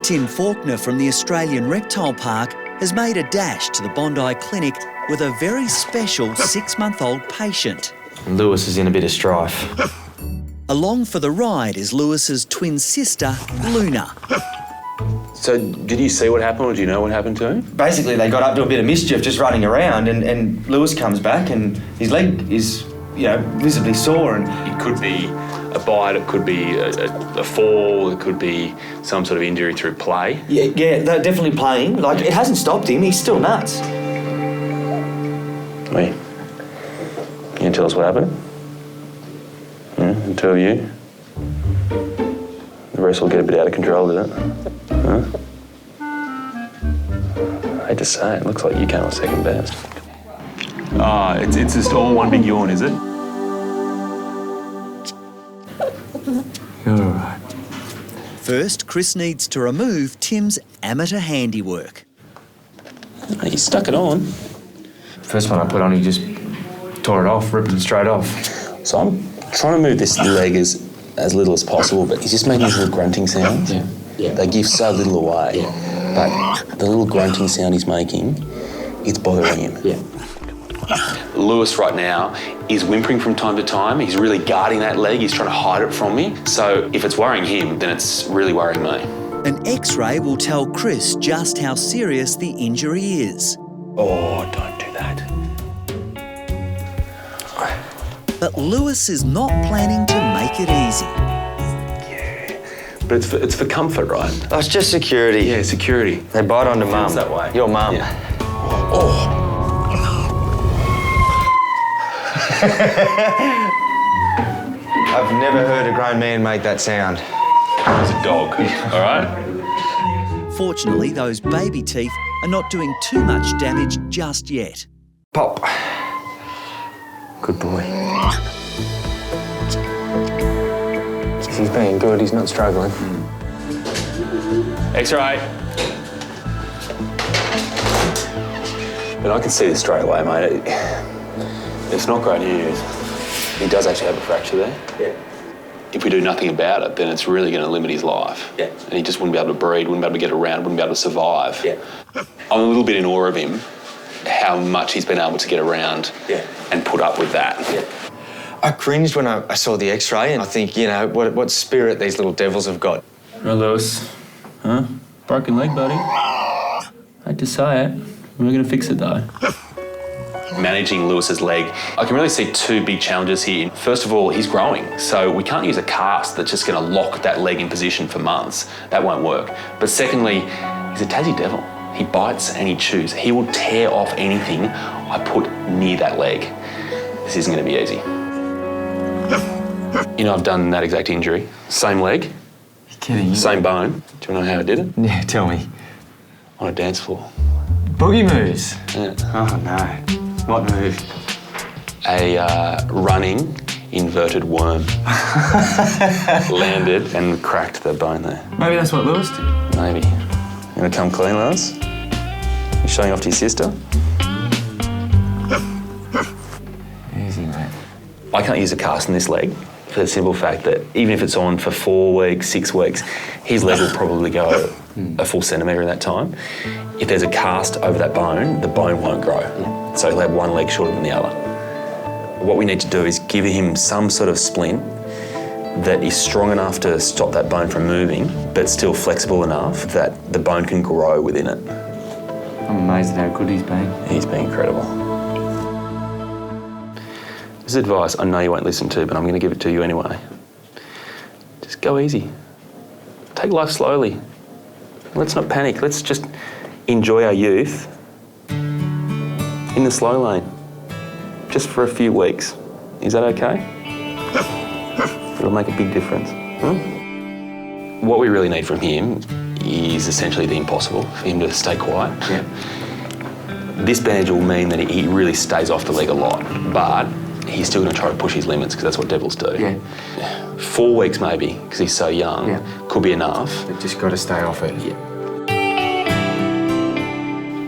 Tim Faulkner from the Australian Reptile Park has made a dash to the Bondi Clinic with a very special 6-month-old patient. Lewis is in a bit of strife. Along for the ride is Lewis's twin sister, Luna. So did you see what happened, or do you know what happened to him? Basically, they got up to a bit of mischief just running around, and Lewis comes back and his leg is, visibly sore. And It could be a bite, it could be a fall, it could be some sort of injury through play. Yeah, they're definitely playing. Like, it hasn't stopped him, he's still nuts. Wait, can you tell us what happened? The two of you? The rest will get a bit out of control, did it? Huh? I hate to say it, looks like you came on second best. It's just all one big yawn, is it? You're all right. First, Chris needs to remove Tim's amateur handiwork. Oh, you stuck it on. First one I put on, he just tore it off, ripped it straight off. So I'm trying to move this leg as little as possible, but he's just making these little grunting sounds. Yeah. They give so little away. Yeah. But the little grunting sound he's making, it's bothering him. Yeah. Lewis right now is whimpering from time to time. He's really guarding that leg. He's trying to hide it from me. So if it's worrying him, then it's really worrying me. An X-ray will tell Chris just how serious the injury is. Oh, don't do that. But Lewis is not planning to make it easy. But it's for comfort, right? Oh, it's just security. Yeah, security. They bite onto mum. Feels that way. Your mum. Yeah. Oh. I've never heard a grown man make that sound. It's a dog, all right? Fortunately, those baby teeth are not doing too much damage just yet. Pop. Good boy. He's being good, he's not struggling. X-ray. But I can see this straight away, mate. It's not great news. He does actually have a fracture there. Yeah. If we do nothing about it, then it's really going to limit his life. Yeah. And he just wouldn't be able to breed, wouldn't be able to get around, wouldn't be able to survive. Yeah. I'm a little bit in awe of him, how much he's been able to get around and put up with that. Yeah. I cringed when I saw the X-ray, and I think, what spirit these little devils have got. Right, Lewis. Huh? Broken leg, buddy. Hate to say it. We're going to fix it, though. Managing Lewis's leg, I can really see two big challenges here. First of all, he's growing, so we can't use a cast that's just going to lock that leg in position for months. That won't work. But secondly, he's a Tassie devil. He bites and he chews. He will tear off anything I put near that leg. This isn't going to be easy. I've done that exact injury. Same leg. You're kidding. Same bone. Do you want to know how I did it? Yeah, tell me. On a dance floor. Boogie moves? Yeah. Oh, no. What move? A running inverted worm. Landed and cracked the bone there. Maybe that's what Lewis did. Maybe. You want to come clean, Lewis? You showing off to your sister? Easy, mate. I can't use a cast in this leg for the simple fact that even if it's on for 4 weeks, 6 weeks, his leg will probably go a full centimetre in that time. If there's a cast over that bone, the bone won't grow. So he'll have one leg shorter than the other. What we need to do is give him some sort of splint that is strong enough to stop that bone from moving, but still flexible enough that the bone can grow within it. I'm amazed at how good he's been. He's been incredible. This is advice I know you won't listen to, but I'm going to give it to you anyway. Just go easy. Take life slowly. Let's not panic. Let's just enjoy our youth in the slow lane, just for a few weeks. Is that okay? It'll make a big difference. What we really need from him is essentially the impossible, for him to stay quiet. Yeah. This bandage will mean that he really stays off the leg a lot, but he's still going to try to push his limits because that's what devils do. Yeah. 4 weeks maybe, because he's so young, could be enough. But just got to stay off it. Yeah.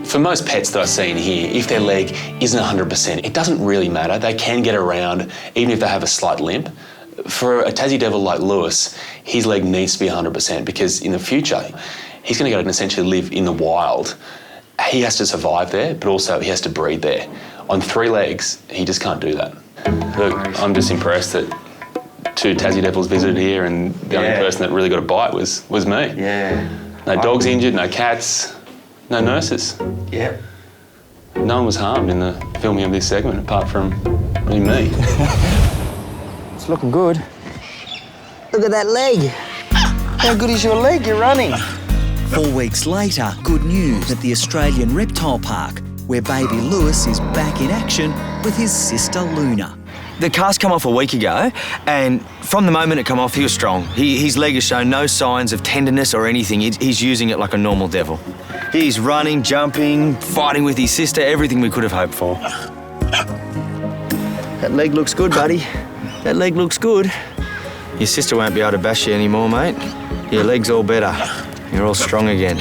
For most pets that I've seen here, if their leg isn't 100%, it doesn't really matter. They can get around, even if they have a slight limp. For a Tassie devil like Lewis, his leg needs to be 100% because in the future, he's going to go and essentially live in the wild. He has to survive there, but also he has to breed there. On 3 legs, he just can't do that. Look, I'm just impressed that 2 Tassie Devils visited here and the only person that really got a bite was me. Yeah. No dogs injured, no cats, no nurses. Yeah. No one was harmed in the filming of this segment apart from really me. It's looking good. Look at that leg. How good is your leg? You're running. 4 weeks later, good news at the Australian Reptile Park, where baby Lewis is back in action with his sister Luna. The cast come off a week ago, and from the moment it come off, he was strong. His leg has shown no signs of tenderness or anything. He's using it like a normal devil. He's running, jumping, fighting with his sister, everything we could have hoped for. That leg looks good, buddy. That leg looks good. Your sister won't be able to bash you anymore, mate. Your leg's all better. You're all strong again.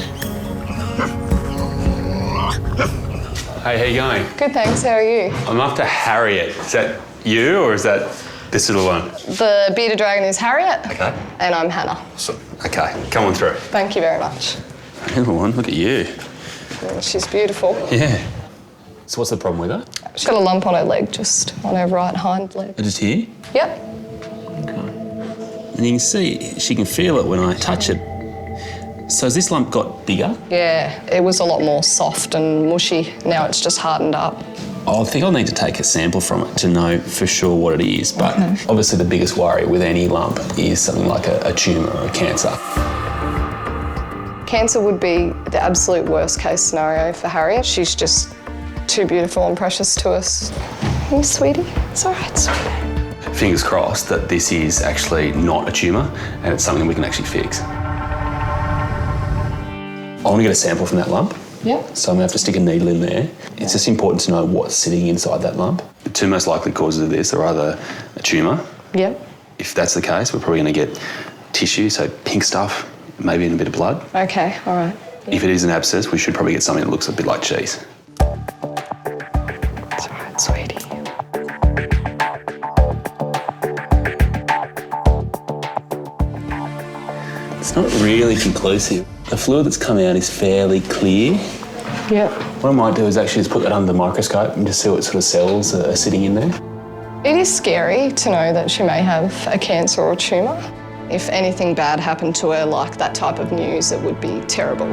Hey, how you going? Good, thanks. How are you? I'm after Harriet. Is that you or is that this little one? The bearded dragon is Harriet. Okay. And I'm Hannah. So, okay, come on through. Thank you very much. Little one, look at you. She's beautiful. Yeah. So what's the problem with her? She's got a lump on her leg, just on her right hind leg. Just here? Yep. And you can see, she can feel it when I touch it. So has this lump got bigger? Yeah, it was a lot more soft and mushy. Now it's just hardened up. I think I'll need to take a sample from it to know for sure what it is. But obviously the biggest worry with any lump is something like a tumour or a cancer. Cancer would be the absolute worst case scenario for Harriet. She's just too beautiful and precious to us. Hey, sweetie. It's all right, sweetie. Fingers crossed that this is actually not a tumour and it's something we can actually fix. I want to get a sample from that lump. Yep. So I'm going to have to stick a needle in there. It's just important to know what's sitting inside that lump. The 2 most likely causes of this are either a tumour. Yep. If that's the case, we're probably going to get tissue, so pink stuff, maybe in a bit of blood. Okay, all right. If it is an abscess, we should probably get something that looks a bit like cheese. It's all right, sweetie. It's not really conclusive. The fluid that's come out is fairly clear. Yep. What I might do is actually just put that under the microscope and just see what sort of cells are sitting in there. It is scary to know that she may have a cancer or a tumour. If anything bad happened to her, like that type of news, it would be terrible.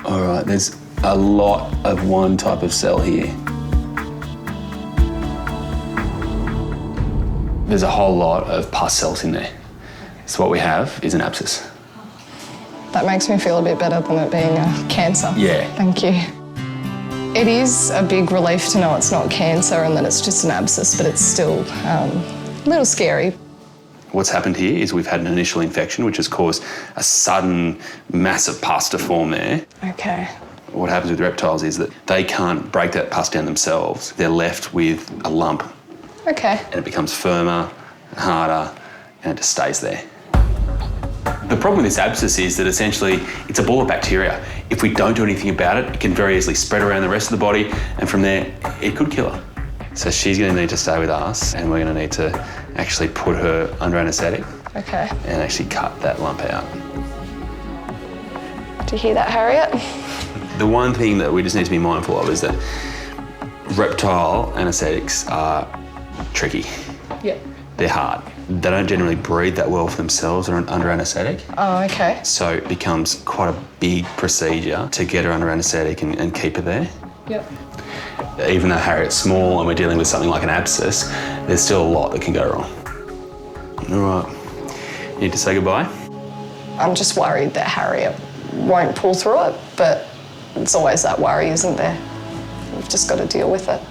All right, there's a lot of one type of cell here. There's a whole lot of pus cells in there. So what we have is an abscess. That makes me feel a bit better than it being a cancer. Yeah. Thank you. It is a big relief to know it's not cancer and that it's just an abscess, but it's still a little scary. What's happened here is we've had an initial infection which has caused a sudden massive pus to form there. Okay. What happens with reptiles is that they can't break that pus down themselves. They're left with a lump. Okay. And it becomes firmer, harder, and it just stays there. The problem with this abscess is that essentially it's a ball of bacteria. If we don't do anything about it, it can very easily spread around the rest of the body, and from there, it could kill her. So she's going to need to stay with us, and we're going to need to actually put her under anaesthetic. Okay. And actually cut that lump out. Do you hear that, Harriet? The one thing that we just need to be mindful of is that reptile anaesthetics are tricky. Yep. They're hard. They don't generally breathe that well for themselves under anaesthetic. Oh, okay. So it becomes quite a big procedure to get her under anaesthetic and keep her there. Yep. Even though Harriet's small and we're dealing with something like an abscess, there's still a lot that can go wrong. All right. You need to say goodbye? I'm just worried that Harriet won't pull through it, but it's always that worry, isn't there? We've just got to deal with it.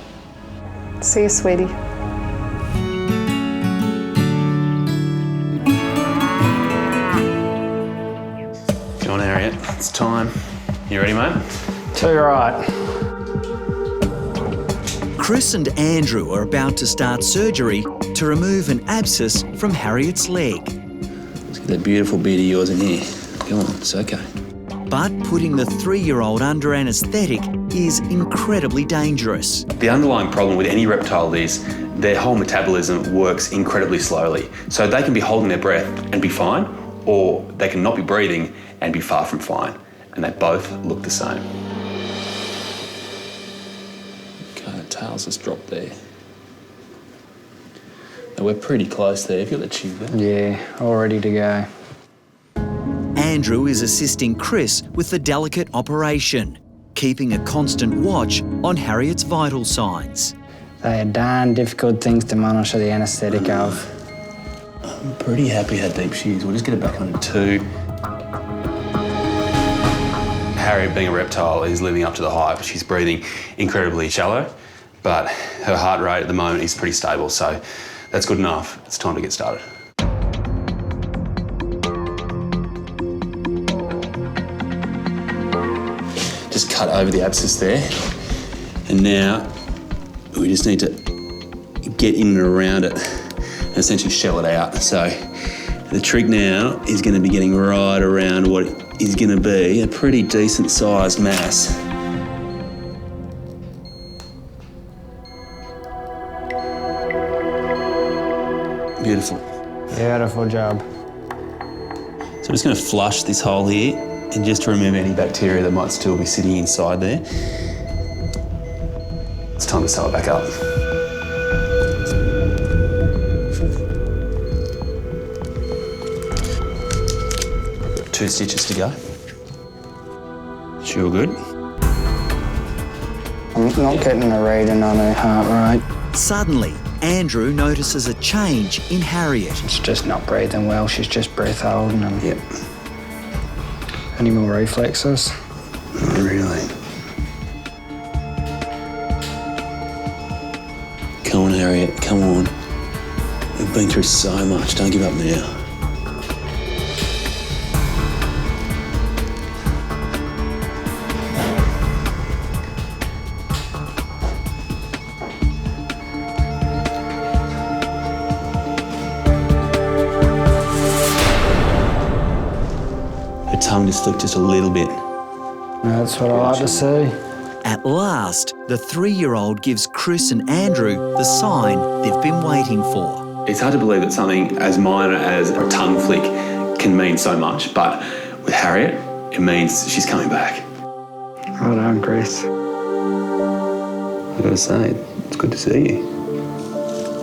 See you, sweetie. Go on, Harriet. It's time. You ready, mate? Too right. Chris and Andrew are about to start surgery to remove an abscess from Harriet's leg. Let's get that beautiful beard of yours in here. Come on, it's okay. But putting the 3-year-old under anaesthetic is incredibly dangerous. The underlying problem with any reptile is their whole metabolism works incredibly slowly. So they can be holding their breath and be fine, or they can not be breathing and be far from fine. And they both look the same. Okay, the tail's just dropped there. Now we're pretty close there. Have you got the tube there? Yeah, all ready to go. Andrew is assisting Chris with the delicate operation, keeping a constant watch on Harriet's vital signs. They are darn difficult things to monitor the anaesthetic of. I'm pretty happy how deep she is. We'll just get her back on the tube. Harriet, being a reptile, is living up to the hype. She's breathing incredibly shallow, but her heart rate at the moment is pretty stable, so that's good enough. It's time to get started. Just cut over the abscess there. And now we just need to get in and around it and essentially shell it out. So the trick now is going to be getting right around what is going to be a pretty decent sized mass. Beautiful. Beautiful job. So I'm just going to flush this hole here and just to remove any bacteria that might still be sitting inside there. It's time to sew it back up. Got 2 stitches to go. She all good? I'm not getting a reading on her heart rate. Suddenly, Andrew notices a change in Harriet. She's just not breathing well. She's just breath holding and... Yep. Any more reflexes? Not really. Come on, Harriet, come on. We've been through so much, don't give up now. Her tongue just flicked just a little bit. That's what I like to see. At last, the 3-year-old gives Chris and Andrew the sign they've been waiting for. It's hard to believe that something as minor as a tongue flick can mean so much, but with Harriet, it means she's coming back. Well done, Chris. I've got to say, it's good to see you.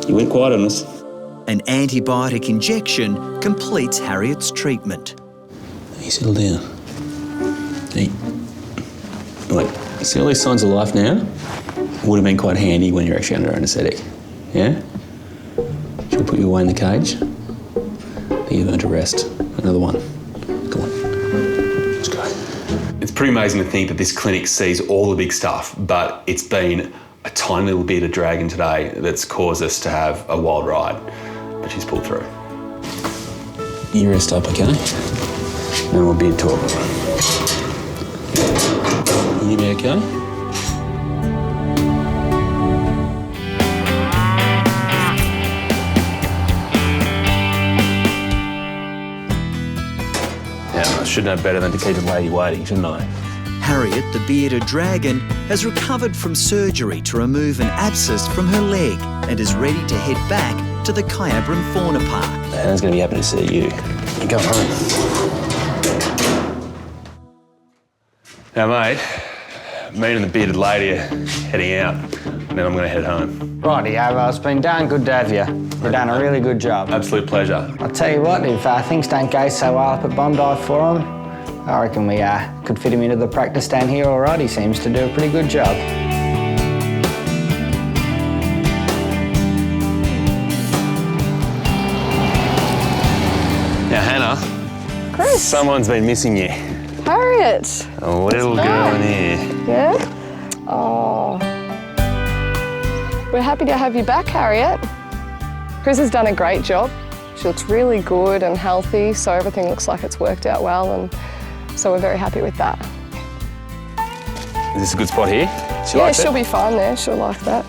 You went quiet on us. An antibiotic injection completes Harriet's treatment. You settle down. Hey. Right, you see all these signs of life now? Would have been quite handy when you're actually under anaesthetic. Yeah? Should we put you away in the cage? You're going to rest. Another one. Come on. Let's go. It's pretty amazing to think that this clinic sees all the big stuff, but it's been a tiny little bearded dragon today that's caused us to have a wild ride. But she's pulled through. You rest up, okay? No more beard talk. You be okay? Yeah, I should know better than to keep a lady waiting, shouldn't I? Harriet, the bearded dragon, has recovered from surgery to remove an abscess from her leg and is ready to head back to the Kyabram Fauna Park. Hannah's going to be happy to see you. You go home. Now, mate, me and the bearded lady are heading out, and then I'm going to head home. Rightio, well, it's been darn good to have you. You've done a really good job. Absolute pleasure. I'll tell you what, if things don't go so well up at Bondi for him, I reckon we could fit him into the practice down here all right. He seems to do a pretty good job. Now, Hannah. Chris. Someone's been missing you. Harriet. A little girl in here. Yeah? Oh. We're happy to have you back, Harriet. Chris has done a great job. She looks really good and healthy, so everything looks like it's worked out well, and so we're very happy with that. Is this a good spot here? Yeah, she'll be fine there. She'll like that.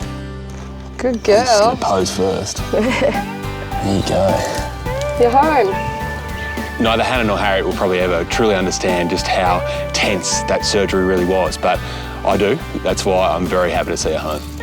Good girl. Just gonna pose first. There you go. You're home. neither Hannah nor Harriet will probably ever truly understand just how tense that surgery really was, but I do. That's why I'm very happy to see her home.